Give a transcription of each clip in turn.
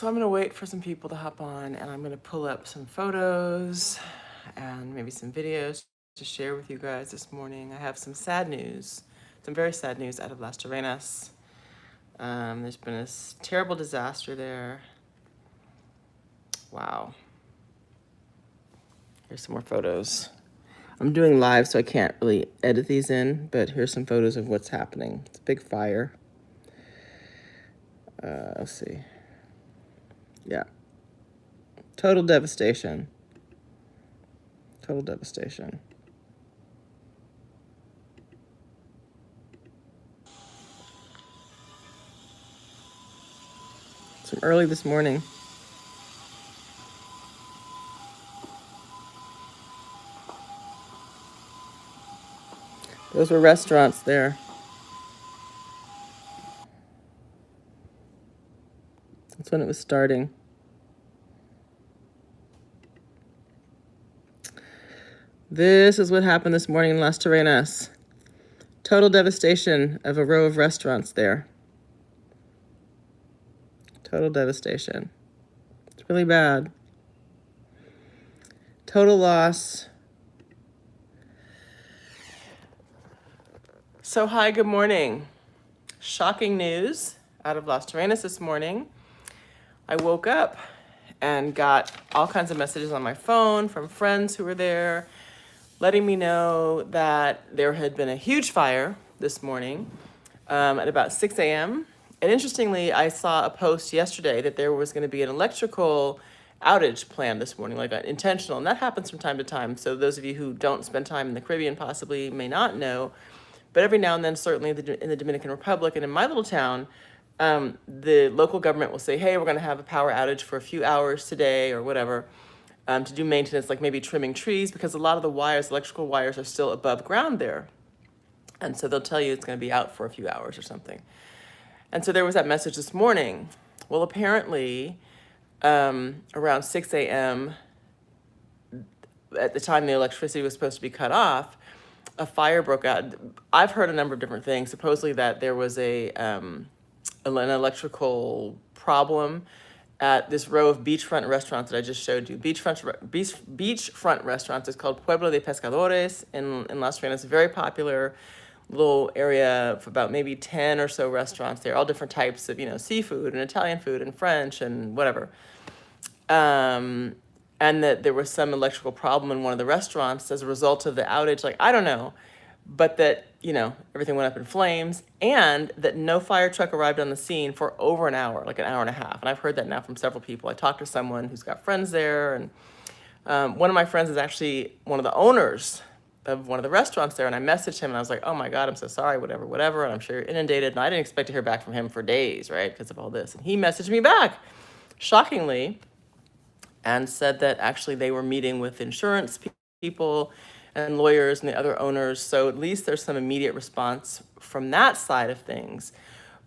So I'm gonna wait for some people to hop on, and I'm gonna pull up some photos and maybe some videos to share with you guys this morning. I have some sad news, some very sad news out of Las Terrenas. There's been a terrible disaster there. Wow. Here's some more photos. I'm doing live, so I can't really edit these in, but here's some photos of what's happening. It's a big fire. Let's see. Yeah. Total devastation. Total devastation. So early this morning. Those were restaurants there. That's when it was starting. This is what happened this morning in Las Terrenas. Total devastation of a row of restaurants there. Total devastation. It's really bad. Total loss. So hi, good morning. Shocking news out of Las Terrenas this morning. I woke up and got all kinds of messages on my phone from friends who were there, letting me know that there had been a huge fire this morning at about 6 a.m. And interestingly, I saw a post yesterday that there was going to be an electrical outage planned this morning, like intentional, and that happens from time to time. So those of you who don't spend time in the Caribbean possibly may not know, but every now and then, certainly in the Dominican Republic and in my little town, the local government will say, hey, we're going to have a power outage for a few hours today or whatever, to do maintenance, like maybe trimming trees, because a lot of the wires, electrical wires, are still above ground there. And so they'll tell you it's going to be out for a few hours or something. And so there was that message this morning. Well, apparently, around 6 a.m., at the time the electricity was supposed to be cut off, a fire broke out. I've heard a number of different things. Supposedly that there was an electrical problem at this row of beachfront restaurants that I just showed you. Beachfront restaurants. It's called Pueblo de Pescadores in Las Terrenas. Very popular little area of about maybe 10 or so restaurants there, all different types of, seafood and Italian food and French and whatever. And that there was some electrical problem in one of the restaurants as a result of the outage. Like, I don't know, but that, everything went up in flames, and that no fire truck arrived on the scene for over an hour, like an hour and a half. And I've heard that now from several people. I talked to someone who's got friends there, and one of my friends is actually one of the owners of one of the restaurants there, and I messaged him, and I was like, oh my God, I'm so sorry, whatever, and I'm sure you're inundated, and I didn't expect to hear back from him for days, right, because of all this. And he messaged me back, shockingly, and said that actually they were meeting with insurance people and lawyers and the other owners. So at least there's some immediate response from that side of things.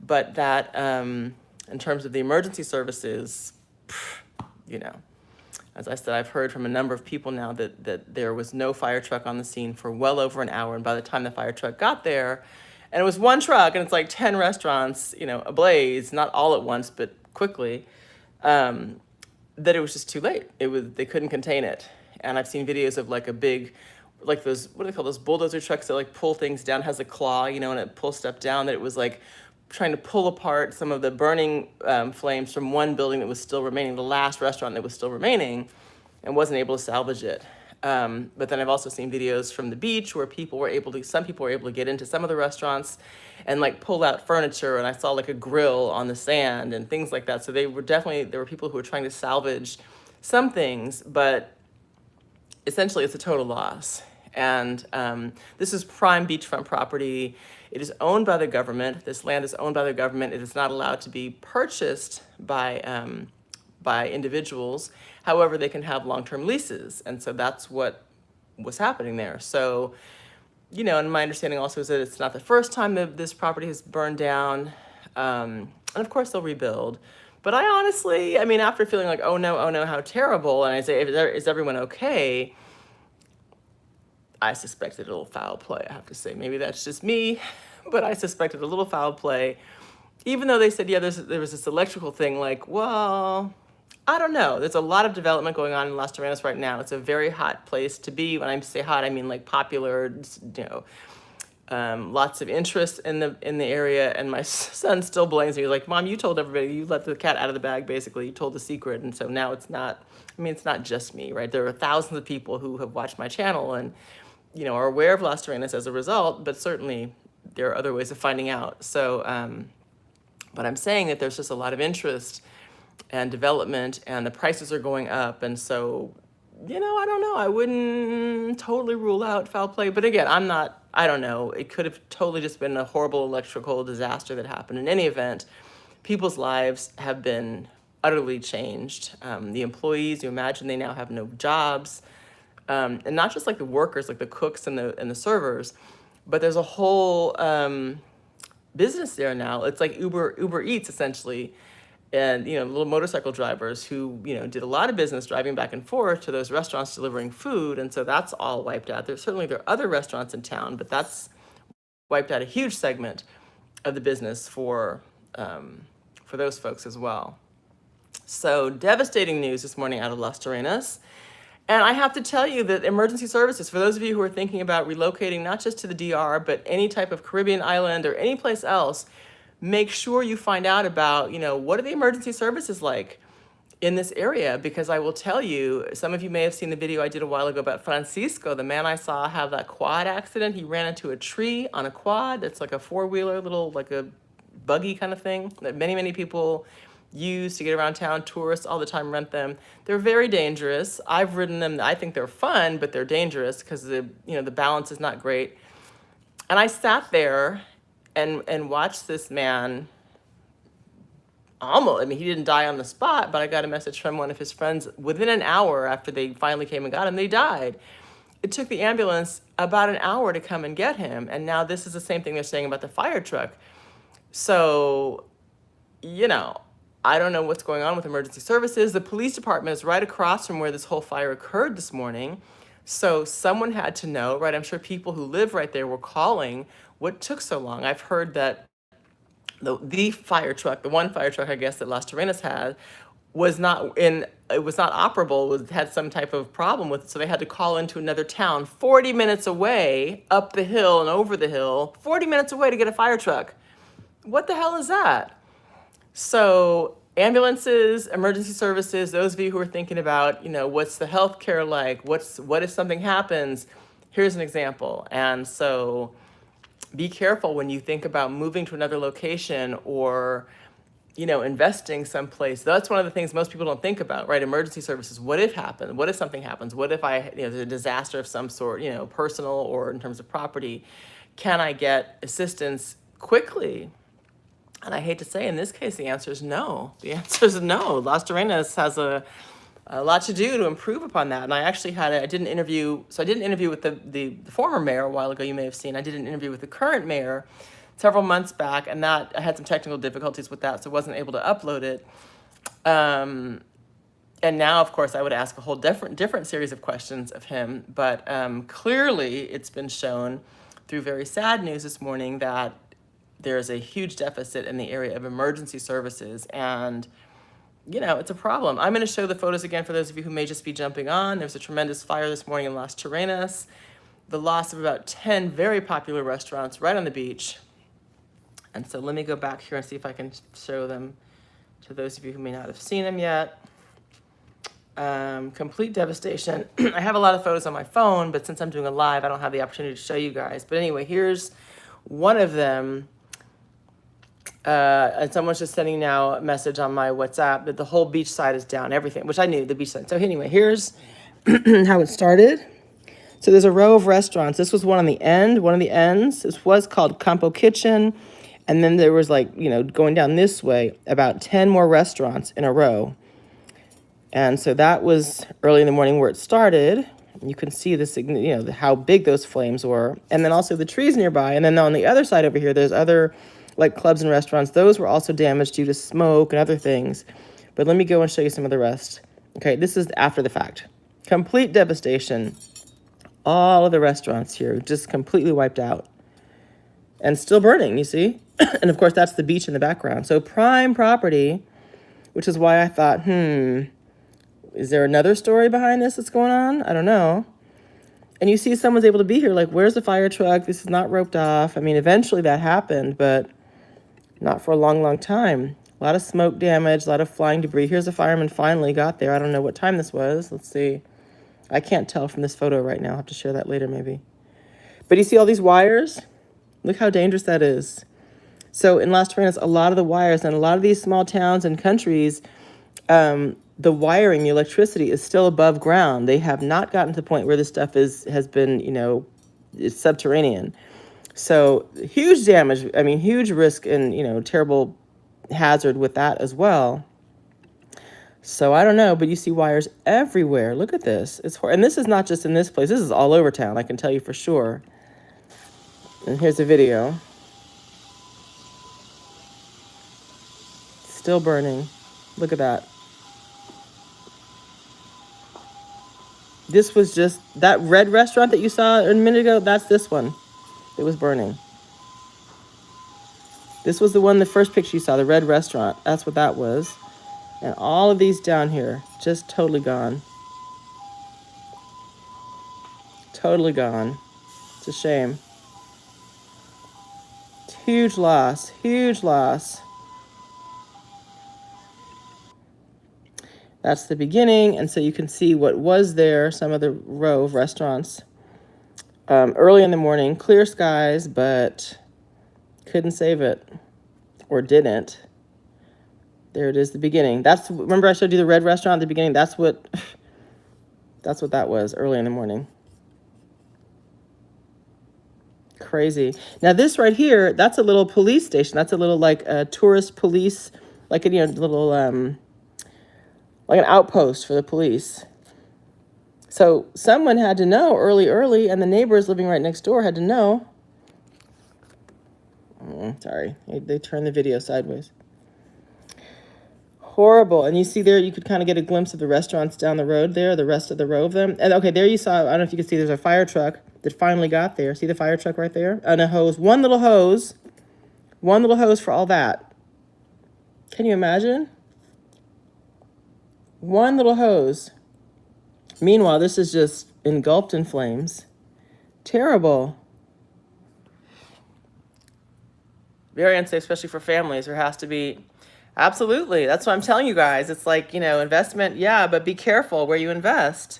But that in terms of the emergency services, as I said, I've heard from a number of people now that there was no fire truck on the scene for well over an hour. And by the time the fire truck got there, and it was one truck, and it's like 10 restaurants, ablaze, not all at once, but quickly, that it was just too late. They couldn't contain it. And I've seen videos of like a big, like those, what do they call those bulldozer trucks that like pull things down, has a claw, and it pulls stuff down, that it was like trying to pull apart some of the burning flames from one building that was still remaining, the last restaurant that was still remaining, and wasn't able to salvage it. But then I've also seen videos from the beach where some people were able to get into some of the restaurants and like pull out furniture, and I saw like a grill on the sand and things like that. So there were people who were trying to salvage some things, but essentially it's a total loss. And this is prime beachfront property. It is owned by the government. This land is owned by the government. It is not allowed to be purchased by individuals. However, they can have long-term leases. And so that's what was happening there. So, and my understanding also is that it's not the first time that this property has burned down. And of course they'll rebuild. But I honestly, after feeling like, oh no, how terrible, and I say, is everyone okay? I suspected a little foul play, I have to say. Maybe that's just me, but I suspected a little foul play even though they said, yeah, there was this electrical thing, like, well, I don't know. There's a lot of development going on in Las Terrenas right now. It's a very hot place to be. When I say hot, I mean like popular, lots of interest in the area. And my son still blames me. He's like, Mom, you told everybody, you let the cat out of the bag, basically. You told the secret. And so now it's not just me, right? There are thousands of people who have watched my channel and, are aware of Las Terrenas as a result, but certainly there are other ways of finding out. So, but I'm saying that there's just a lot of interest and development, and the prices are going up. And so, I don't know. I wouldn't totally rule out foul play. But again, I don't know. It could have totally just been a horrible electrical disaster that happened. In any event, people's lives have been utterly changed. The employees, you imagine they now have no jobs. And not just like the workers, like the cooks and the servers, but there's a whole business there now. It's like Uber Eats, essentially. And, little motorcycle drivers who, did a lot of business driving back and forth to those restaurants delivering food. And so that's all wiped out. There are other restaurants in town, but that's wiped out a huge segment of the business for those folks as well. So devastating news this morning out of Las Terrenas. And I have to tell you that emergency services, for those of you who are thinking about relocating, not just to the DR, but any type of Caribbean island or any place else, make sure you find out about, what are the emergency services like in this area? Because I will tell you, some of you may have seen the video I did a while ago about Francisco, the man I saw have that quad accident. He ran into a tree on a quad. It's like a four-wheeler, little, like a buggy kind of thing that many, many people use to get around town. Tourists all the time rent them. They're very dangerous. I've ridden them. I think they're fun, but they're dangerous because the balance is not great. And I sat there and watched this man he didn't die on the spot, but I got a message from one of his friends within an hour after they finally came and got him, they died. It took the ambulance about an hour to come and get him. And now this is the same thing they're saying about the fire truck. So, I don't know what's going on with emergency services. The police department is right across from where this whole fire occurred this morning. So someone had to know, right? I'm sure people who live right there were calling. What took so long? I've heard that the fire truck, the one fire truck, I guess, that Las Terrenas had, was not operable, had some type of problem with it. So they had to call into another town 40 minutes away, up the hill and over the hill, 40 minutes away to get a fire truck. What the hell is that? So ambulances, emergency services, those of you who are thinking about, what's the healthcare like? What if something happens? Here's an example. And so be careful when you think about moving to another location or, investing someplace. That's one of the things most people don't think about, right? Emergency services. What if happens? What if something happens? What if there's a disaster of some sort, personal or in terms of property? Can I get assistance quickly? And I hate to say, in this case, the answer is no. The answer is no. Las Terrenas has a lot to do to improve upon that. And I actually I did an interview with the former mayor a while ago, you may have seen. I did an interview with the current mayor several months back, and that I had some technical difficulties with that, so I wasn't able to upload it. And now, of course, I would ask a whole different series of questions of him. But clearly, it's been shown through very sad news this morning that there's a huge deficit in the area of emergency services, and it's a problem. I'm going to show the photos again for those of you who may just be jumping on. There's a tremendous fire this morning in Las Terrenas, the loss of about 10 very popular restaurants right on the beach. And so let me go back here and see if I can show them to those of you who may not have seen them yet. Complete devastation. I have a lot of photos on my phone, but since I'm doing a live, I don't have the opportunity to show you guys. But anyway, here's one of them. And someone's just sending now a message on my WhatsApp that the whole beach side is down, everything, which I knew, the beach side. So anyway, here's how it started. So there's a row of restaurants. This was one on the end, one of the ends. This was called Campo Kitchen. And then there was going down this way, about 10 more restaurants in a row. And so that was early in the morning where it started. You can see this, how big those flames were. And then also the trees nearby. And then on the other side over here, there's other clubs and restaurants. Those were also damaged due to smoke and other things. But let me go and show you some of the rest. Okay, this is after the fact. Complete devastation. All of the restaurants here just completely wiped out. And still burning, you see? And of course, that's the beach in the background. So prime property, which is why I thought, is there another story behind this that's going on? I don't know. And you see someone's able to be here, like, where's the fire truck? This is not roped off. I mean, eventually that happened, but not for a long, long time. A lot of smoke damage, a lot of flying debris. Here's a fireman finally got there. I don't know what time this was. Let's see. I can't tell from this photo right now. I'll have to share that later maybe. But you see all these wires? Look how dangerous that is. So in Las Terrenas, a lot of the wires and a lot of these small towns and countries, the wiring, the electricity is still above ground. They have not gotten to the point where this stuff has been, it's subterranean. So huge damage. I mean, huge risk and, terrible hazard with that as well. So I don't know, but you see wires everywhere. Look at this. And this is not just in this place. This is all over town, I can tell you for sure. And here's a video. Still burning. Look at that. This was just that red restaurant that you saw a minute ago. That's this one. It was burning. This was the one, the first picture you saw, the red restaurant. That's what that was. And all of these down here, just totally gone. Totally gone. It's a shame. It's huge loss. Huge loss. That's the beginning, and so you can see what was there, some of the row of restaurants. Early in the morning, clear skies, but couldn't save it, or didn't. There it is, the beginning. Remember I showed you the red restaurant at the beginning? That's what that was, early in the morning. Crazy. Now this right here, that's a little police station. That's a little tourist police, like a little like an outpost for the police. So someone had to know early, and the neighbors living right next door had to know. Sorry, they turned the video sideways. Horrible. And you see there, you could kind of get a glimpse of the restaurants down the road there, the rest of the row of them. And okay, there you saw, I don't know if you can see, there's a fire truck that finally got there. See the fire truck right there? And a hose, one little hose for all that. Can you imagine? One little hose. Meanwhile, this is just engulfed in flames. Terrible. Very unsafe, especially for families. There has to be, absolutely. That's what I'm telling you guys. It's like, investment, yeah, but be careful where you invest.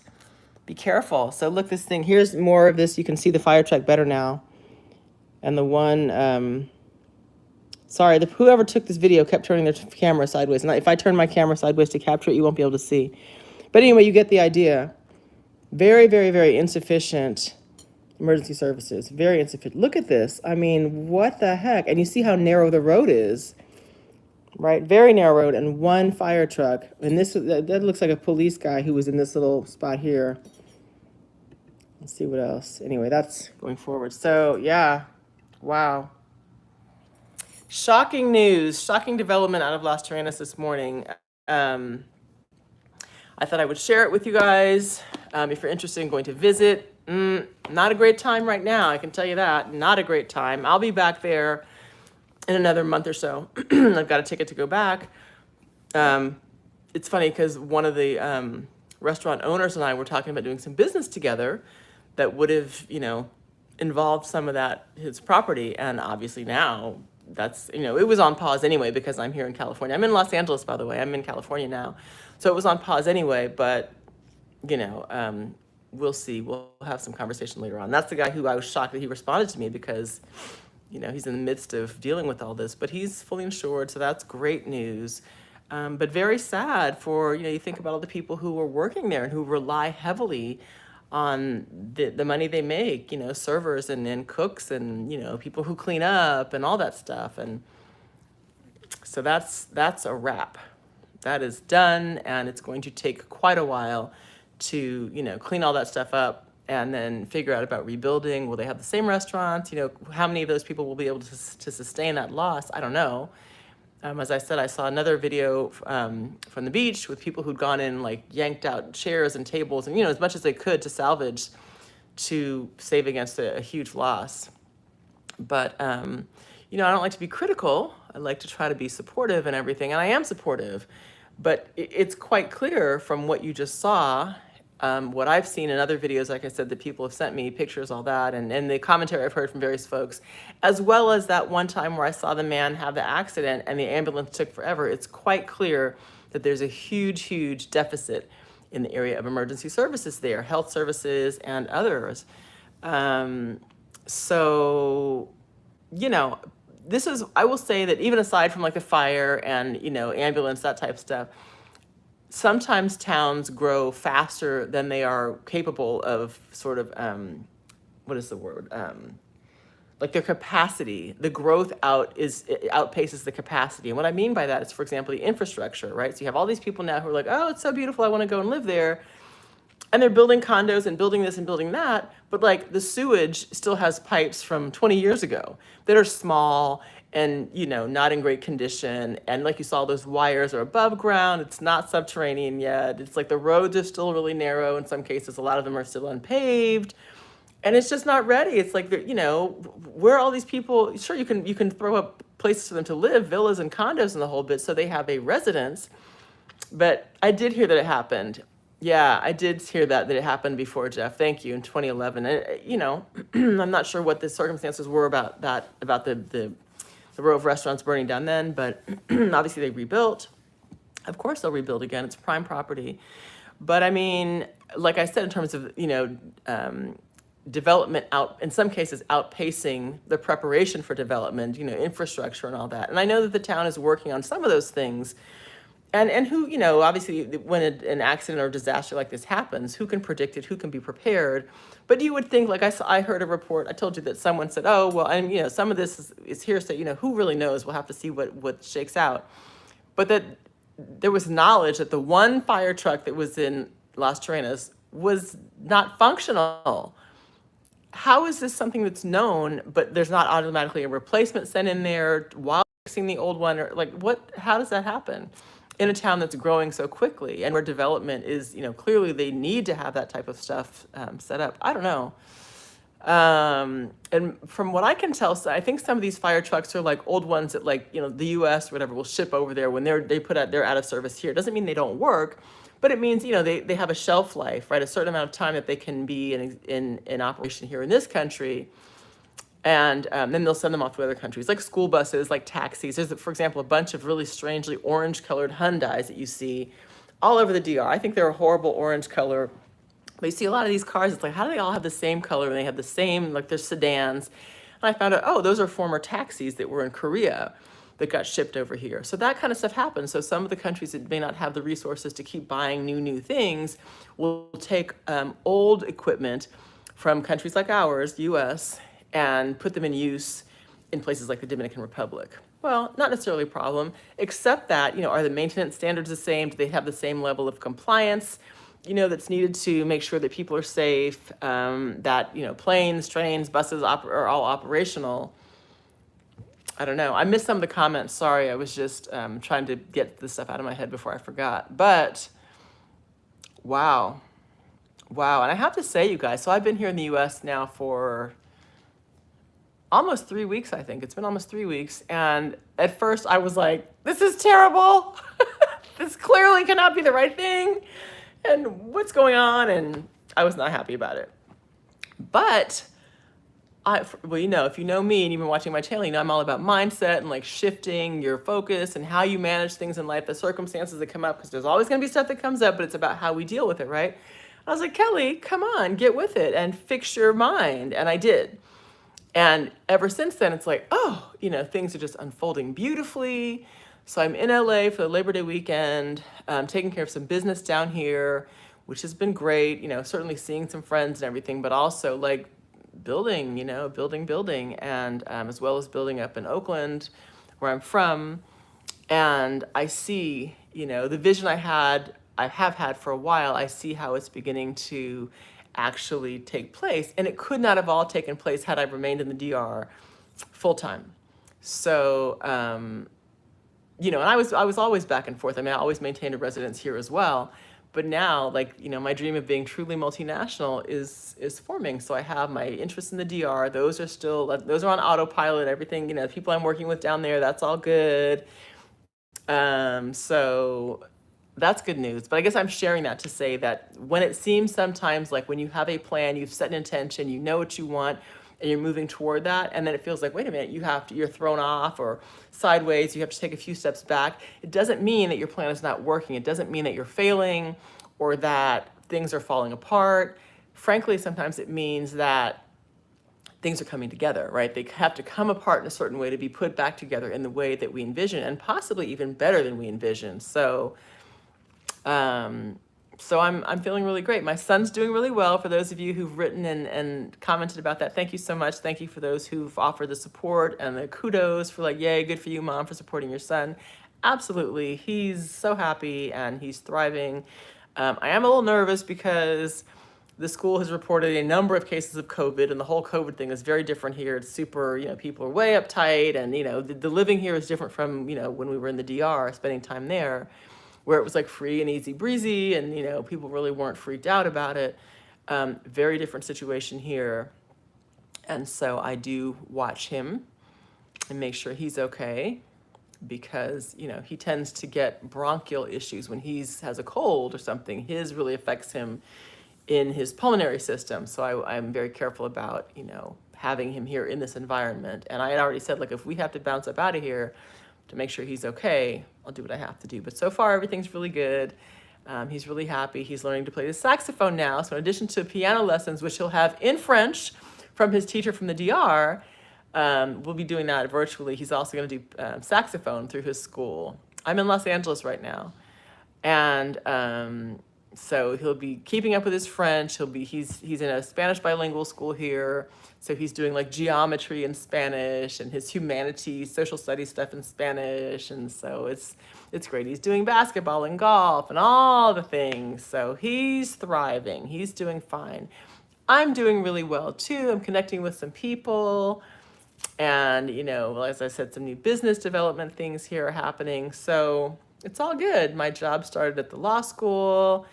Be careful. So look, this thing, here's more of this. You can see the fire truck better now. And the one, whoever took this video kept turning their camera sideways. And if I turn my camera sideways to capture it, you won't be able to see. But anyway, you get the idea. Very, very, very insufficient emergency services. Very insufficient. Look at this. I mean, what the heck? And you see how narrow the road is, right? Very narrow road and one fire truck. And that looks like a police guy who was in this little spot here. Let's see what else. Anyway, that's going forward. So, yeah. Wow. Shocking news, shocking development out of Las Terrenas this morning. I thought I would share it with you guys. If you're interested in going to visit, not a great time right now. I can tell you that. Not a great time. I'll be back there in another month or so. I've got a ticket to go back. It's funny because one of the restaurant owners and I were talking about doing some business together that would have, involved some of that, his property. And obviously now that's, it was on pause anyway because I'm here in California. I'm in Los Angeles, by the way. I'm in California now. So it was on pause anyway, but, we'll see. We'll have some conversation later on. That's the guy who I was shocked that he responded to me because, he's in the midst of dealing with all this, but he's fully insured. So that's great news. But very sad for, you think about all the people who are working there and who rely heavily on the money they make, servers and cooks and, people who clean up and all that stuff. And so that's a wrap. That is done, and it's going to take quite a while to, clean all that stuff up and then figure out about rebuilding. Will they have the same restaurants? How many of those people will be able to sustain that loss? I don't know. As I said, I saw another video from the beach with people who'd gone in, yanked out chairs and tables and, as much as they could to salvage to save against a huge loss. But, I don't like to be critical. I like to try to be supportive and everything, and I am supportive. But it's quite clear from what you just saw, what I've seen in other videos, like I said, that people have sent me pictures, all that, and the commentary I've heard from various folks, as well as that one time where I saw the man have the accident and the ambulance took forever. It's quite clear that there's a huge, huge deficit in the area of emergency services there, health services and others. So, this is, I will say that even aside from like the fire and, ambulance, that type of stuff, sometimes towns grow faster than they are capable of sort of, what is the word? Like their capacity, the growth outpaces the capacity. And what I mean by that is, for example, the infrastructure, right? So you have all these people now who are like, oh, it's so beautiful, I want to go and live there. And they're building condos and building this and building that, but like the sewage still has pipes from 20 years ago that are small and, not in great condition. And like you saw, those wires are above ground. It's not subterranean yet. It's like the roads are still really narrow. In some cases, a lot of them are still unpaved. And it's just not ready. It's like, where are all these people? Sure, you can throw up places for them to live, villas and condos and the whole bit, so they have a residence. But I did hear that it happened. Yeah, I did hear that it happened before, Jeff. Thank you, in 2011. And, I'm not sure what the circumstances were about that, about the row of restaurants burning down then, but obviously they rebuilt. Of course they'll rebuild again. It's prime property. But I mean, like I said, in terms of, development in some cases outpacing the preparation for development, infrastructure and all that. And I know that the town is working on some of those things. And who, obviously when an accident or disaster like this happens, who can predict it, who can be prepared? But you would think, like I heard a report, I told you that someone said, oh, well, and some of this is hearsay, who really knows? We'll have to see what shakes out. But that there was knowledge that the one fire truck that was in Las Terrenas was not functional. How is this something that's known, but there's not automatically a replacement sent in there while fixing the old one? Or like, how does that happen in a town that's growing so quickly and where development is, clearly they need to have that type of stuff set up? I don't know. And from what I can tell, so I think some of these fire trucks are like old ones that the US or whatever will ship over there when they're out of service here. It doesn't mean they don't work. But it means, they have a shelf life, right? A certain amount of time that they can be in operation here in this country. And then they'll send them off to other countries, like school buses, like taxis. There's, for example, a bunch of really strangely orange-colored Hyundais that you see all over the DR. I think they're a horrible orange color. But you see a lot of these cars, it's like, how do they all have the same color? And they have the same, like they're sedans. And I found out, oh, those are former taxis that were in Korea that got shipped over here. So that kind of stuff happens. So some of the countries that may not have the resources to keep buying new things will take old equipment from countries like ours, US, and put them in use in places like the Dominican Republic. Well, not necessarily a problem, except that, are the maintenance standards the same? Do they have the same level of compliance, that's needed to make sure that people are safe, that, planes, trains, buses are all operational? I don't know. I missed some of the comments. Sorry, I was just trying to get this stuff out of my head before I forgot. But wow. And I have to say, you guys, so I've been here in the US now for almost 3 weeks, I think. It's been almost 3 weeks. And at first I was like, this is terrible. This clearly cannot be the right thing. And what's going on? And I was not happy about it. But if you know me and you've been watching my channel, I'm all about mindset and like shifting your focus and how you manage things in life, the circumstances that come up, because there's always going to be stuff that comes up, but it's about how we deal with it, right? I was like, Kelly, come on, get with it and fix your mind. And I did. And ever since then, it's like, oh, things are just unfolding beautifully. So I'm in LA for the Labor Day weekend, taking care of some business down here, which has been great, certainly seeing some friends and everything, but also like building, and as well as building up in Oakland, where I'm from. And I see, the vision I have had for a while, I see how it's beginning to actually take place. And it could not have all taken place had I remained in the DR full time. So, and I was always back and forth. I mean, I always maintained a residence here as well. But now, like, my dream of being truly multinational is forming. So I have my interests in the DR. Those are on autopilot. Everything, the people I'm working with down there, that's all good. So that's good news. But I guess I'm sharing that to say that when it seems sometimes like when you have a plan, you've set an intention, you know what you want, and you're moving toward that, and then it feels like, wait a minute, you're thrown off or sideways, you have to take a few steps back. It doesn't mean that your plan is not working. It doesn't mean that you're failing or that things are falling apart. Frankly, sometimes it means that things are coming together, right? They have to come apart in a certain way to be put back together in the way that we envision, and possibly even better than we envision. So I'm feeling really great. My son's doing really well. For those of you who've written and commented about that, thank you so much. Thank you for those who've offered the support and the kudos for like, yay, good for you, Mom, for supporting your son. Absolutely. He's so happy and he's thriving. I am a little nervous because the school has reported a number of cases of COVID, and the whole COVID thing is very different here. It's super, people are way uptight, and, the living here is different from, when we were in the DR, spending time there, where it was like free and easy breezy, and, people really weren't freaked out about it. Very different situation here. And so I do watch him and make sure he's okay, because, he tends to get bronchial issues when has a cold or something. His really affects him in his pulmonary system. So I'm very careful about, having him here in this environment. And I had already said, like, if we have to bounce up out of here to make sure he's okay, I'll do what I have to do. But so far, everything's really good. He's really happy. He's learning to play the saxophone now. So in addition to piano lessons, which he'll have in French from his teacher from the DR, we'll be doing that virtually. He's also going to do saxophone through his school. I'm in Los Angeles right now. And so he'll be keeping up with his French. He's in a Spanish bilingual school here. So he's doing like geometry in Spanish and his humanities, social studies stuff in Spanish. And so it's great. He's doing basketball and golf and all the things. So he's thriving. He's doing fine. I'm doing really well too. I'm connecting with some people. And, as I said, some new business development things here are happening. So it's all good. My job started at the law school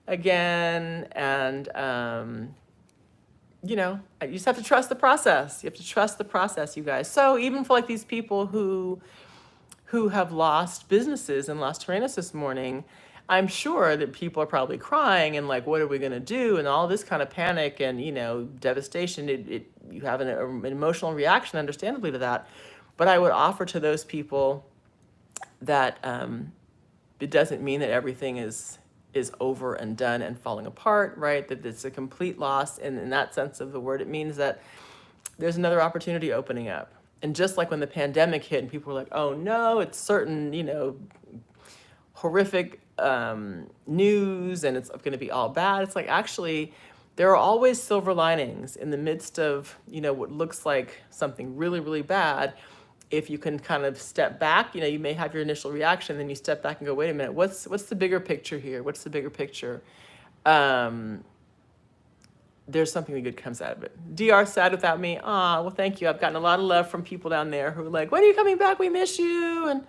again, and you just have to trust the process. You have to trust the process, you guys. So even for like these people who have lost businesses in Las Terrenas this morning, I'm sure that people are probably crying and like, what are we going to do? And all this kind of panic and, devastation. You have an emotional reaction, understandably, to that. But I would offer to those people that it doesn't mean that everything is over and done and falling apart, right? That it's a complete loss. And in that sense of the word, it means that there's another opportunity opening up. And just like when the pandemic hit and people were like, oh no, it's certain, horrific news and it's going to be all bad. It's like, actually, there are always silver linings in the midst of, what looks like something really, really bad. If you can kind of step back, you may have your initial reaction, then you step back and go, wait a minute, what's the bigger picture here? What's the bigger picture? There's something good comes out of it. DR sad without me. Well, thank you. I've gotten a lot of love from people down there who are like, when are you coming back? We miss you. And,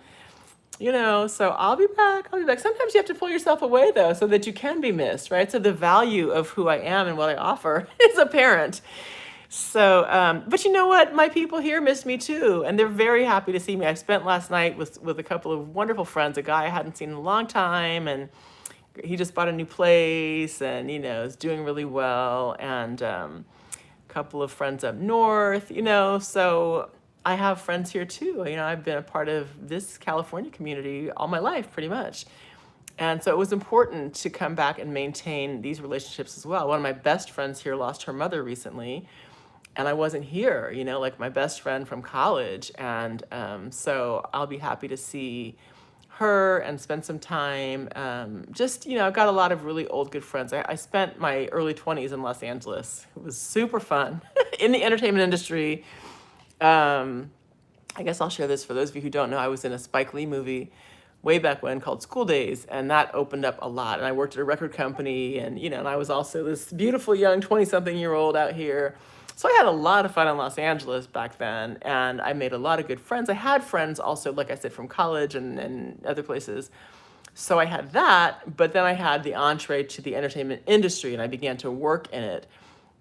so I'll be back. Sometimes you have to pull yourself away, though, so that you can be missed, right? So the value of who I am and what I offer is apparent. So, but you know what? My people here miss me too, and they're very happy to see me. I spent last night with a couple of wonderful friends, a guy I hadn't seen in a long time, and he just bought a new place and, is doing really well, and a couple of friends up north, so I have friends here too. I've been a part of this California community all my life, pretty much. And so it was important to come back and maintain these relationships as well. One of my best friends here lost her mother recently, and I wasn't here, like my best friend from college. And so I'll be happy to see her and spend some time. I've got a lot of really old, good friends. I spent my early 20s in Los Angeles. It was super fun in the entertainment industry. I guess I'll share this for those of you who don't know. I was in a Spike Lee movie way back when called School Days, and that opened up a lot. And I worked at a record company, and and I was also this beautiful young 20-something-year-old out here. So I had a lot of fun in Los Angeles back then, and I made a lot of good friends. I had friends also, like I said, from college and other places. So I had that, but then I had the entree to the entertainment industry and I began to work in it.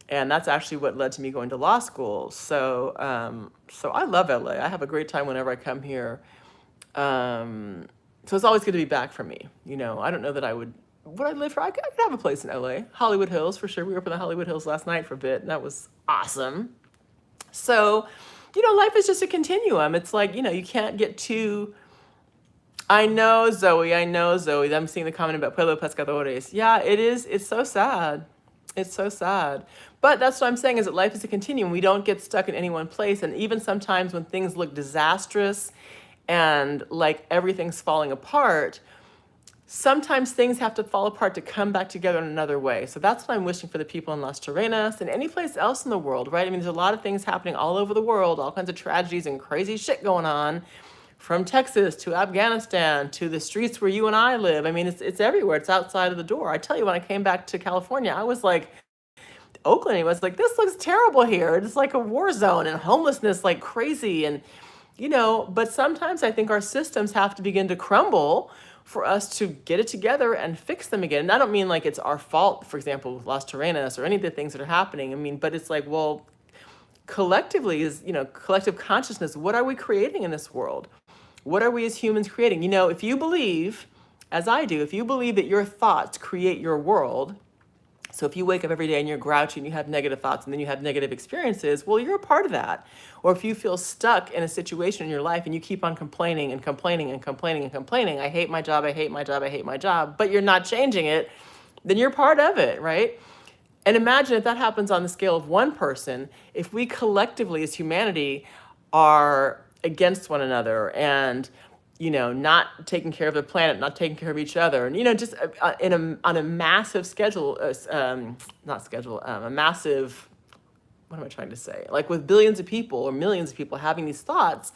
And that's actually what led to me going to law school. So I love LA. I have a great time whenever I come here. So it's always good to be back for me. I don't know that would I live for? I could have a place in LA. Hollywood Hills, for sure. We were up in the Hollywood Hills last night for a bit, and that was awesome. So, life is just a continuum. It's like, you can't get too. I know, Zoe. I know, Zoe. I'm seeing the comment about Pueblo Pescadores. Yeah, it is. It's so sad. It's so sad. But that's what I'm saying is that life is a continuum. We don't get stuck in any one place. And even sometimes when things look disastrous and like everything's falling apart, sometimes things have to fall apart to come back together in another way. So that's what I'm wishing for the people in Las Terrenas and any place else in the world, right? I mean, there's a lot of things happening all over the world, all kinds of tragedies and crazy shit going on, from Texas to Afghanistan to the streets where you and I live. I mean, it's everywhere. It's outside of the door. I tell you, when I came back to California, I was like, Oakland, I was like, this looks terrible here. It's like a war zone and homelessness like crazy. And, but sometimes I think our systems have to begin to crumble for us to get it together and fix them again. And I don't mean like it's our fault, for example, with Las Terrenas or any of the things that are happening. I mean, but it's like, well, collectively is, collective consciousness. What are we creating in this world? What are we as humans creating? If you believe, as I do, if you believe that your thoughts create your world, so if you wake up every day and you're grouchy and you have negative thoughts and then you have negative experiences, well, you're a part of that. Or if you feel stuck in a situation in your life and you keep on complaining and complaining and complaining and complaining, I hate my job, I hate my job, I hate my job, but you're not changing it, then you're part of it, right? And imagine if that happens on the scale of one person, if we collectively as humanity are against one another and not taking care of the planet, not taking care of each other, and just on a massive schedule, not schedule, a massive, what am I trying to say? Like with billions of people or millions of people having these thoughts,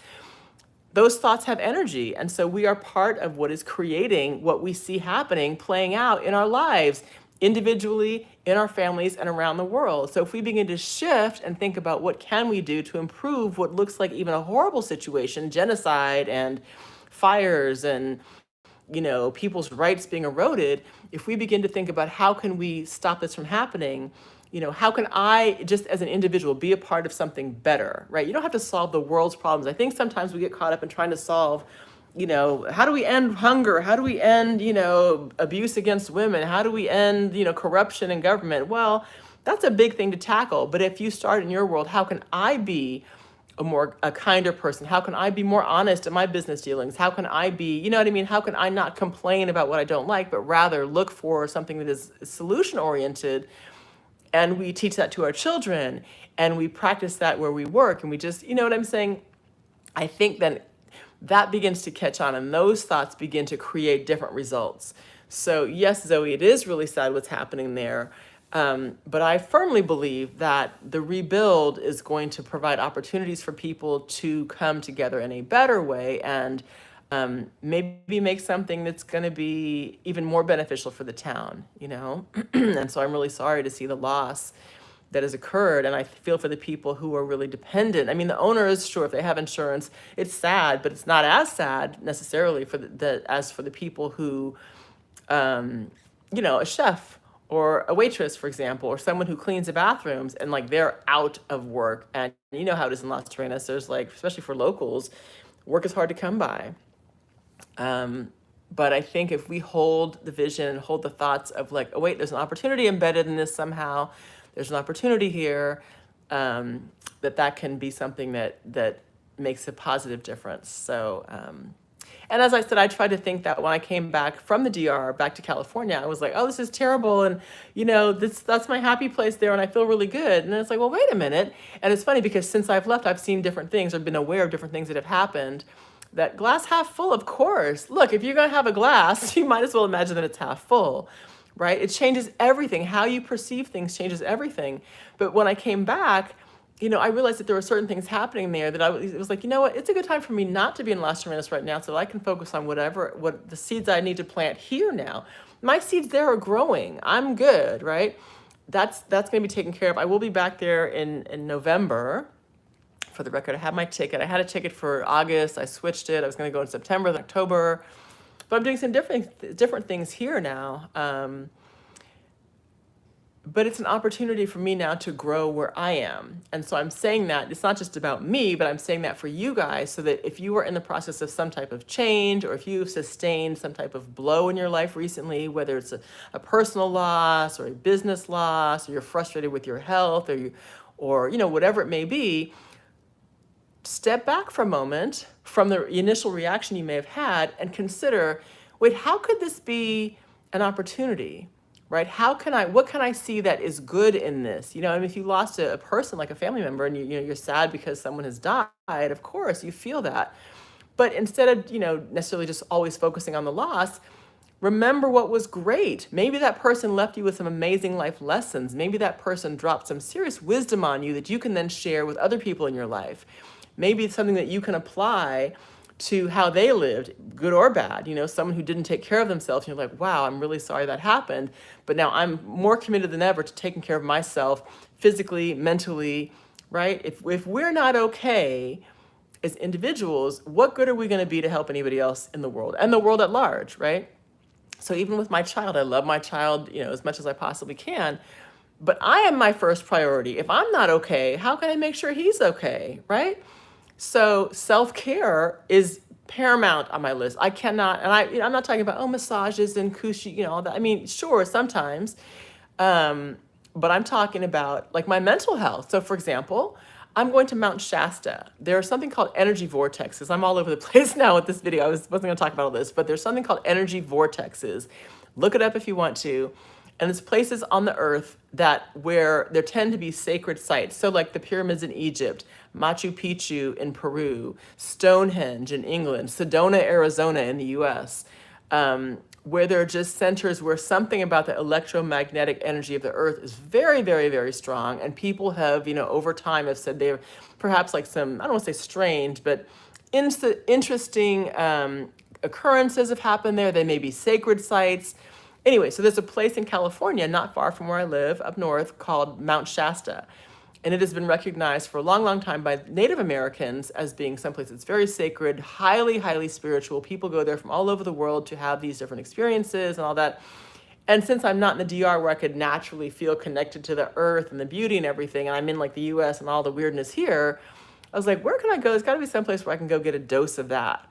those thoughts have energy, and so we are part of what is creating what we see happening, playing out in our lives, individually, in our families, and around the world. So if we begin to shift and think about what can we do to improve what looks like even a horrible situation, genocide and fires and people's rights being eroded, if we begin to think about how can we stop this from happening, how can I just as an individual be a part of something better, right? You don't have to solve the world's problems. I think sometimes we get caught up in trying to solve, how do we end hunger? How do we end, abuse against women? How do we end, corruption in government? Well, that's a big thing to tackle. But if you start in your world, how can I be a kinder person? How can I be more honest in my business dealings? How can I be, how can I not complain about what I don't like, but rather look for something that is solution oriented? And we teach that to our children and we practice that where we work and we just, what I'm saying? I think then that begins to catch on and those thoughts begin to create different results. So yes, Zoe, it is really sad what's happening there. But I firmly believe that the rebuild is going to provide opportunities for people to come together in a better way and maybe make something that's going to be even more beneficial for the town, And so I'm really sorry to see the loss that has occurred. And I feel for the people who are really dependent. I mean, the owners, sure, if they have insurance, it's sad, but it's not as sad necessarily as for the people who, a chef or a waitress, for example, or someone who cleans the bathrooms and like they're out of work. And you know how it is in Las Terrenas. There's like, especially for locals, work is hard to come by. But I think if we hold the vision and hold the thoughts of like, oh wait, there's an opportunity embedded in this somehow, there's an opportunity here, that can be something that makes a positive difference. So, and as I said, I tried to think that when I came back from the DR back to California, I was like, oh, this is terrible. And, that's my happy place there. And I feel really good. And then it's like, well, wait a minute. And it's funny because since I've left, I've seen different things. I've been aware of different things that have happened. That glass half full, of course. Look, if you're going to have a glass, you might as well imagine that it's half full, right? It changes everything. How you perceive things changes everything. But when I came back, I realized that there were certain things happening there that it was like, it's a good time for me not to be in Las Terrenas right now so that I can focus on what the seeds I need to plant here now. My seeds there are growing. I'm good, right? That's going to be taken care of. I will be back there in November. For the record, I have my ticket. I had a ticket for August. I switched it. I was going to go in September, then October. But I'm doing some different things here now. But it's an opportunity for me now to grow where I am. And so I'm saying that it's not just about me, but I'm saying that for you guys, so that if you are in the process of some type of change, or if you've sustained some type of blow in your life recently, whether it's a personal loss or a business loss, or you're frustrated with your health, or whatever it may be, step back for a moment from the initial reaction you may have had and consider, wait, how could this be an opportunity? Right? What can I see that is good in this? If you lost a person, like a family member, and you're sad because someone has died, of course you feel that. But instead of, necessarily just always focusing on the loss, remember what was great. Maybe that person left you with some amazing life lessons. Maybe that person dropped some serious wisdom on you that you can then share with other people in your life. Maybe it's something that you can apply to how they lived, good or bad. Someone who didn't take care of themselves, and you're like, wow, I'm really sorry that happened. But now I'm more committed than ever to taking care of myself physically, mentally, right? If we're not okay as individuals, what good are we going to be to help anybody else in the world and the world at large, right? So even with my child, I love my child, as much as I possibly can. But I am my first priority. If I'm not okay, how can I make sure he's okay, right? So self-care is paramount on my list. I cannot, and I'm not talking about, massages and cushy, all that. I mean, sure, sometimes, but I'm talking about like my mental health. So for example, I'm going to Mount Shasta. There's something called energy vortexes. I'm all over the place now with this video. I wasn't going to talk about all this, but there's something called energy vortexes. Look it up if you want to. And it's places on the earth where there tend to be sacred sites. So like the pyramids in Egypt, Machu Picchu in Peru, Stonehenge in England, Sedona, Arizona in the US, where there are just centers where something about the electromagnetic energy of the earth is very, very, very strong. And people have, over time have said they're perhaps like some, I don't want to say strange, but interesting occurrences have happened there. They may be sacred sites. Anyway, so there's a place in California, not far from where I live, up north, called Mount Shasta. And it has been recognized for a long, long time by Native Americans as being someplace that's very sacred, highly, highly spiritual. People go there from all over the world to have these different experiences and all that. And since I'm not in the DR where I could naturally feel connected to the earth and the beauty and everything, and I'm in like the US and all the weirdness here, I was like, where can I go? There's got to be someplace where I can go get a dose of that.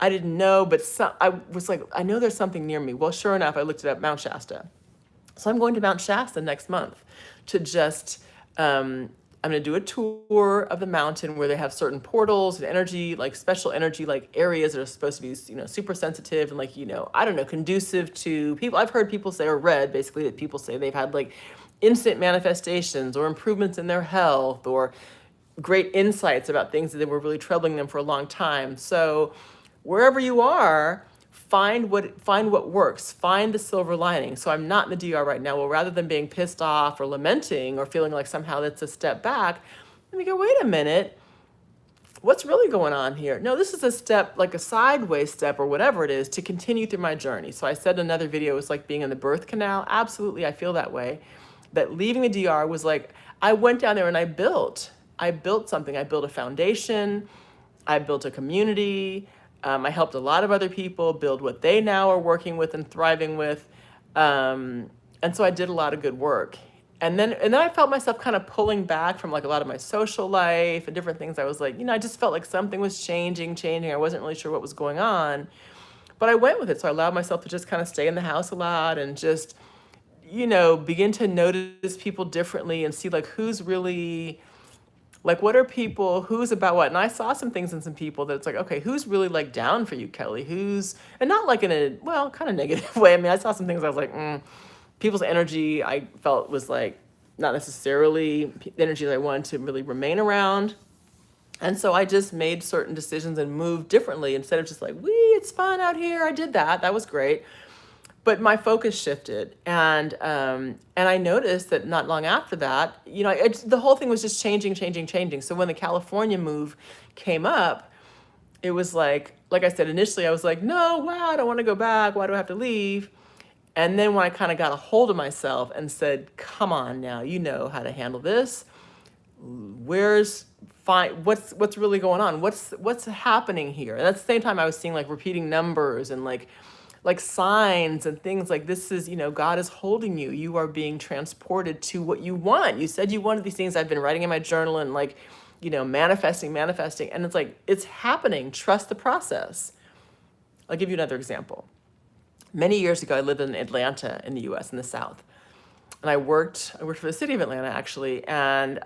I didn't know, but I was like, I know there's something near me. Well, sure enough, I looked it up, Mount Shasta. So I'm going to Mount Shasta next month to just, I'm going to do a tour of the mountain where they have certain portals and energy, like special energy, like areas that are supposed to be, super sensitive and like, I don't know, conducive to people. I've heard people say, or read basically that people say they've had like instant manifestations or improvements in their health or great insights about things that were really troubling them for a long time. So wherever you are, find what works, find the silver lining. So I'm not in the DR right now. Well, rather than being pissed off or lamenting or feeling like somehow that's a step back, let me go, wait a minute, what's really going on here? No, this is a step, like a sideways step or whatever it is to continue through my journey. So I said in another video, it's like being in the birth canal. Absolutely, I feel that way. That leaving the DR was like, I went down there and I built something. I built a foundation. I built a community. I helped a lot of other people build what they now are working with and thriving with. And so I did a lot of good work. And then I felt myself kind of pulling back from like a lot of my social life and different things. I was like, I just felt like something was changing. I wasn't really sure what was going on, but I went with it. So I allowed myself to just kind of stay in the house a lot and just, begin to notice people differently and see like who's really, like, what are people, who's about what? And I saw some things in some people that it's like, okay, who's really like down for you, Kelly? And not like in a, well, kind of negative way. I mean, I saw some things I was like, people's energy I felt was like not necessarily the energy that I wanted to really remain around. And so I just made certain decisions and moved differently instead of just like, it's fun out here. I did that. That was great. But my focus shifted, and I noticed that not long after that, the whole thing was just changing. So when the California move came up, it was like I said, initially I was like, no, wow, I don't want to go back. Why do I have to leave? And then when I kind of got a hold of myself and said, come on now, you know how to handle this. Where's find what's really going on. What's happening here? And at the same time, I was seeing like repeating numbers and like signs and things like this is, God is holding you. You are being transported to what you want. You said you wanted these things. I've been writing in my journal and like, manifesting. And it's like, it's happening. Trust the process. I'll give you another example. Many years ago, I lived in Atlanta in the US in the South. And I worked for the city of Atlanta actually. And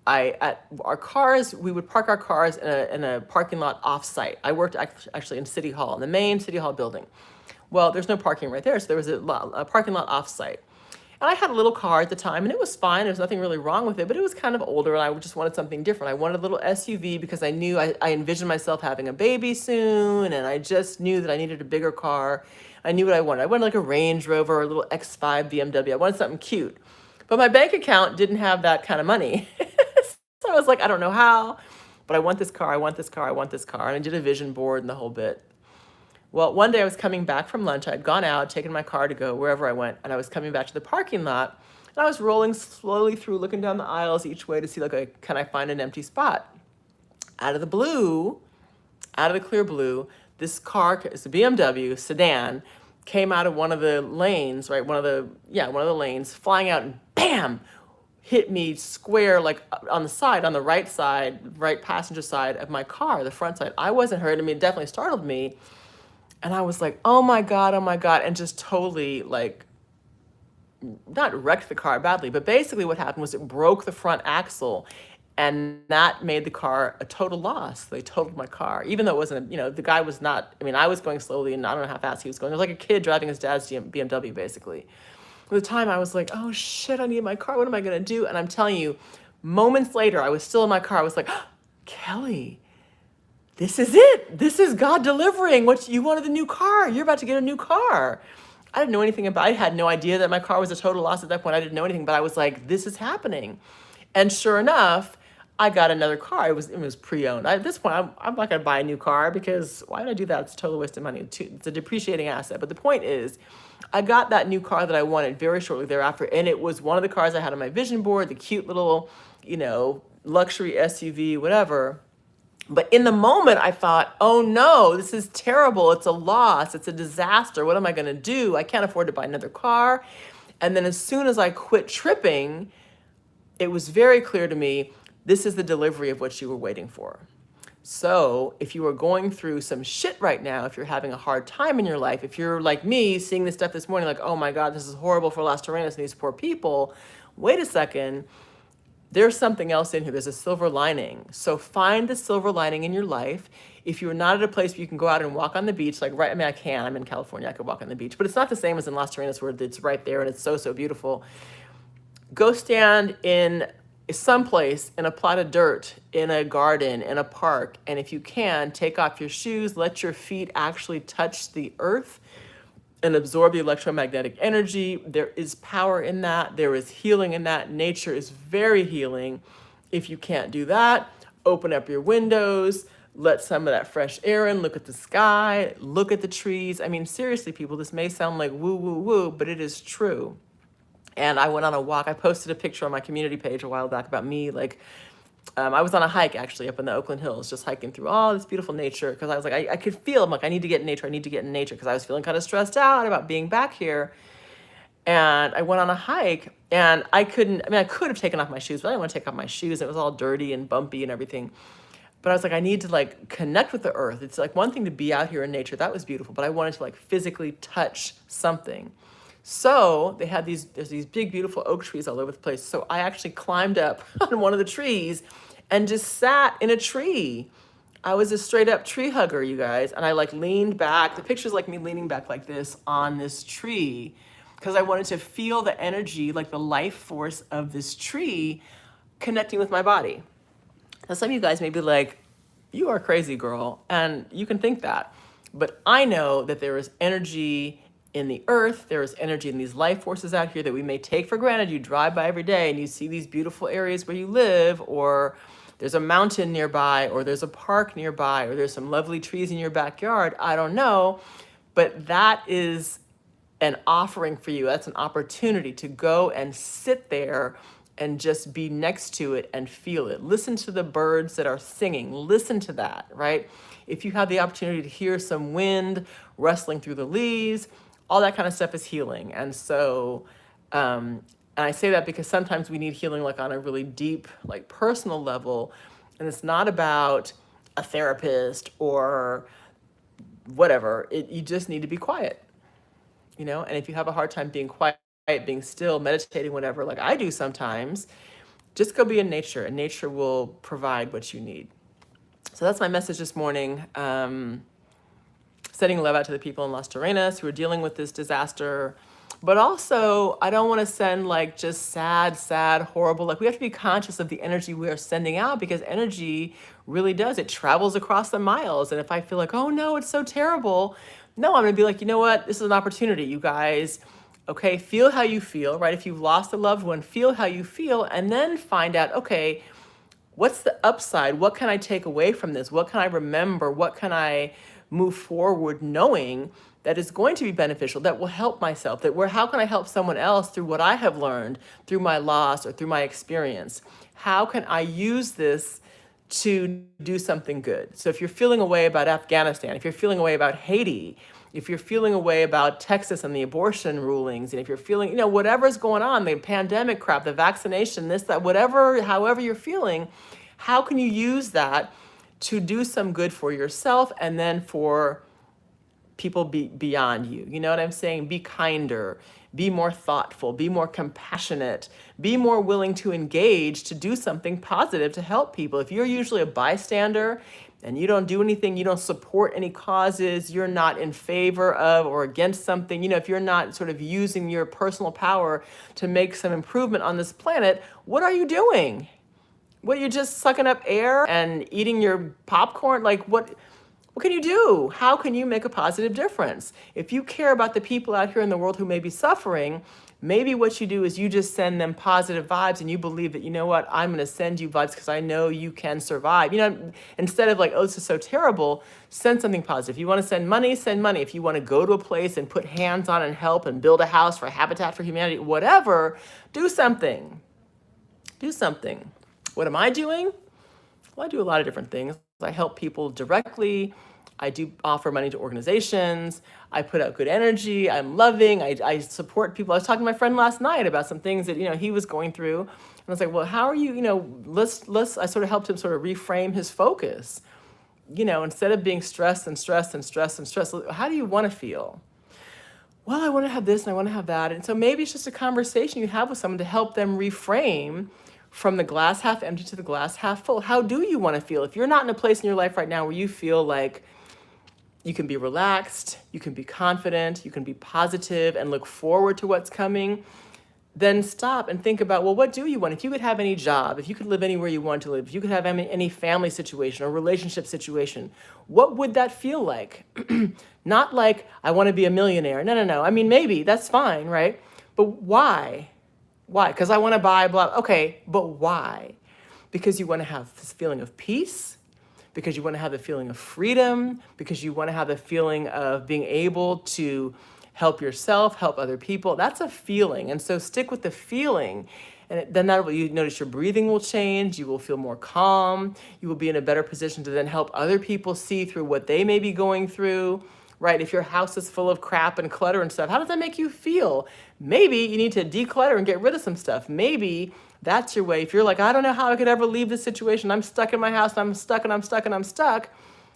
we would park our cars in a parking lot off-site. I worked actually in City Hall, in the main City Hall building. Well, there's no parking right there, so there was a parking lot off-site. And I had a little car at the time, and it was fine. There was nothing really wrong with it, but it was kind of older, and I just wanted something different. I wanted a little SUV because I knew I envisioned myself having a baby soon, and I just knew that I needed a bigger car. I knew what I wanted. I wanted like a Range Rover or a little X5 BMW. I wanted something cute. But my bank account didn't have that kind of money. So I was like, I don't know how, but I want this car, I want this car, I want this car. And I did a vision board and the whole bit. Well, one day I was coming back from lunch. I'd gone out, taken my car to go wherever I went, and I was coming back to the parking lot. And I was rolling slowly through, looking down the aisles each way to see, like, can I find an empty spot? Out of the clear blue, this car, it's a BMW sedan, came out of one of the lanes, right? One of the lanes, flying out and bam! Hit me square, like on the right passenger side of my car, the front side. I wasn't hurt. I mean, it definitely startled me. And I was like, oh my God. And just totally like, not wrecked the car badly, but basically what happened was it broke the front axle, and that made the car a total loss. They totaled my car, even though it wasn't, the guy was not, I was going slowly and I don't know how fast he was going. It was like a kid driving his dad's BMW basically. At the time I was like, oh shit, I need my car. What am I going to do? And I'm telling you, moments later, I was still in my car. I was like, oh, Kelly, this is it. This is God delivering what you wanted, a new car. You're about to get a new car. I didn't know anything about it. I had no idea that my car was a total loss at that point. I didn't know anything, but I was like, this is happening. And sure enough, I got another car. It was pre-owned. At this point, I'm not going to buy a new car because why would I do that? It's a total waste of money. It's a depreciating asset. But the point is, I got that new car that I wanted very shortly thereafter, and it was one of the cars I had on my vision board, the cute little, luxury SUV, whatever. But in the moment, I thought, oh no, this is terrible. It's a loss. It's a disaster. What am I going to do? I can't afford to buy another car. And then as soon as I quit tripping, it was very clear to me, this is the delivery of what you were waiting for. So if you are going through some shit right now, if you're having a hard time in your life, if you're like me, seeing this stuff this morning, like, oh my God, this is horrible for Las Terrenas and these poor people, wait a second, there's something else in here. There's a silver lining. So find the silver lining in your life. If you're not at a place where you can go out and walk on the beach, I'm in California, I could walk on the beach, but it's not the same as in Las Terrenas where it's right there and it's so, so beautiful. Go stand in someplace in a plot of dirt, in a garden, in a park, and if you can, take off your shoes, let your feet actually touch the earth and absorb the electromagnetic energy. There is power in that. There is healing in that. Nature is very healing. If you can't do that, open up your windows, let some of that fresh air in, look at the sky, look at the trees. Seriously, people, this may sound like woo, woo, woo, but it is true. And I went on a walk. I posted a picture on my community page a while back about me. I was on a hike actually up in the Oakland Hills, just hiking through all this beautiful nature. Cause I was like, I could feel, I'm like, I need to get in nature. I need to get in nature. Cause I was feeling kind of stressed out about being back here. And I went on a hike and I could have taken off my shoes, but I didn't want to take off my shoes. It was all dirty and bumpy and everything. But I was like, I need to connect with the earth. It's like one thing to be out here in nature. That was beautiful. But I wanted to physically touch something. So there's these big, beautiful oak trees all over the place. So I actually climbed up on one of the trees and just sat in a tree. I was a straight up tree hugger, you guys. And I leaned back. The picture's like me leaning back like this on this tree because I wanted to feel the energy, the life force of this tree connecting with my body. Now, some of you guys may be like, you are crazy, girl. And you can think that. But I know that there is energy in the earth, there is energy in these life forces out here that we may take for granted. You drive by every day and you see these beautiful areas where you live, or there's a mountain nearby, or there's a park nearby, or there's some lovely trees in your backyard. I don't know, but that is an offering for you. That's an opportunity to go and sit there and just be next to it and feel it. Listen to the birds that are singing. Listen to that, right? If you have the opportunity to hear some wind rustling through the leaves, all that kind of stuff is healing. And so, and I say that because sometimes we need healing like on a really deep, like personal level. And it's not about a therapist or whatever. You just need to be quiet, And if you have a hard time being quiet, being still, meditating, whatever, like I do sometimes, just go be in nature, and nature will provide what you need. So that's my message this morning. Sending love out to the people in Las Terrenas who are dealing with this disaster. But also, I don't want to send like just sad, horrible. Like we have to be conscious of the energy we are sending out, because energy really does. It travels across the miles. And if I feel like, oh no, it's so terrible. No, I'm going to be like, you know what? This is an opportunity, you guys. Okay, feel how you feel, right? If you've lost a loved one, feel how you feel, and then find out, okay, what's the upside? What can I take away from this? What can I remember? What can I move forward knowing that is going to be beneficial, that will help myself, how can I help someone else through what I have learned, through my loss or through my experience? How can I use this to do something good? So if you're feeling a way about Afghanistan, if you're feeling a way about Haiti, if you're feeling a way about Texas and the abortion rulings, and if you're feeling, whatever's going on, the pandemic crap, the vaccination, this, that, whatever, however you're feeling, how can you use that to do some good for yourself and then for people beyond you? You know what I'm saying? Be kinder, be more thoughtful, be more compassionate, be more willing to engage, to do something positive to help people. If you're usually a bystander and you don't do anything, you don't support any causes, you're not in favor of or against something, if you're not sort of using your personal power to make some improvement on this planet, what are you doing? What, you're just sucking up air and eating your popcorn? Like what can you do? How can you make a positive difference? If you care about the people out here in the world who may be suffering, maybe what you do is you just send them positive vibes, and you believe that, you know what, I'm going to send you vibes because I know you can survive. Instead of like, oh, this is so terrible, send something positive. If you want to send money, send money. If you want to go to a place and put hands on and help and build a house for Habitat for Humanity, whatever, do something. Do something. What am I doing? Well, I do a lot of different things. I help people directly. I do offer money to organizations. I put out good energy. I'm loving. I support people. I was talking to my friend last night about some things that, he was going through. And I was like, well, how are you, let's, I sort of helped him sort of reframe his focus. Instead of being stressed, how do you want to feel? Well, I want to have this and I want to have that. And so maybe it's just a conversation you have with someone to help them reframe from the glass half empty to the glass half full. How do you want to feel? If you're not in a place in your life right now where you feel like you can be relaxed, you can be confident, you can be positive and look forward to what's coming, then stop and think about, well, what do you want? If you could have any job, if you could live anywhere you want to live, if you could have any family situation or relationship situation, what would that feel like? Not like, I want to be a millionaire. No. I mean, maybe that's fine, right? But why? Why? Because I want to buy blah. Okay, but why? Because you want to have this feeling of peace, because you want to have the feeling of freedom, because you want to have the feeling of being able to help yourself, help other people. That's a feeling. And so stick with the feeling. And then you notice your breathing will change. You will feel more calm. You will be in a better position to then help other people see through what they may be going through. Right? If your house is full of crap and clutter and stuff, how does that make you feel? Maybe you need to declutter and get rid of some stuff. Maybe that's your way. If you're like, I don't know how I could ever leave this situation. I'm stuck in my house. I'm stuck.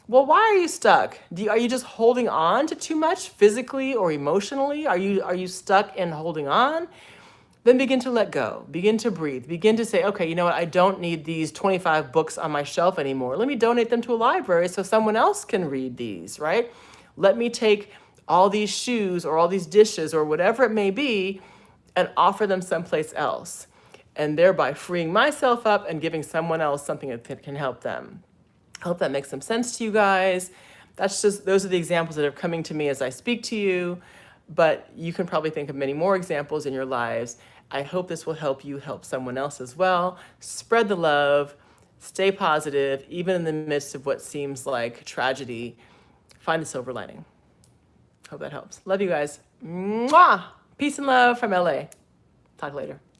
Well, why are you stuck? Are you just holding on to too much physically or emotionally? Are you stuck in holding on? Then begin to let go. Begin to breathe. Begin to say, okay, you know what? I don't need these 25 books on my shelf anymore. Let me donate them to a library so someone else can read these, right? Let me take all these shoes or all these dishes or whatever it may be and offer them someplace else, and thereby freeing myself up and giving someone else something that can help them. I hope that makes some sense to you guys. Those are the examples that are coming to me as I speak to you, but you can probably think of many more examples in your lives. I hope this will help you help someone else as well. Spread the love, stay positive, even in the midst of what seems like tragedy. Find the silver lining. Hope that helps. Love you guys. Mwah! Peace and love from LA. Talk later.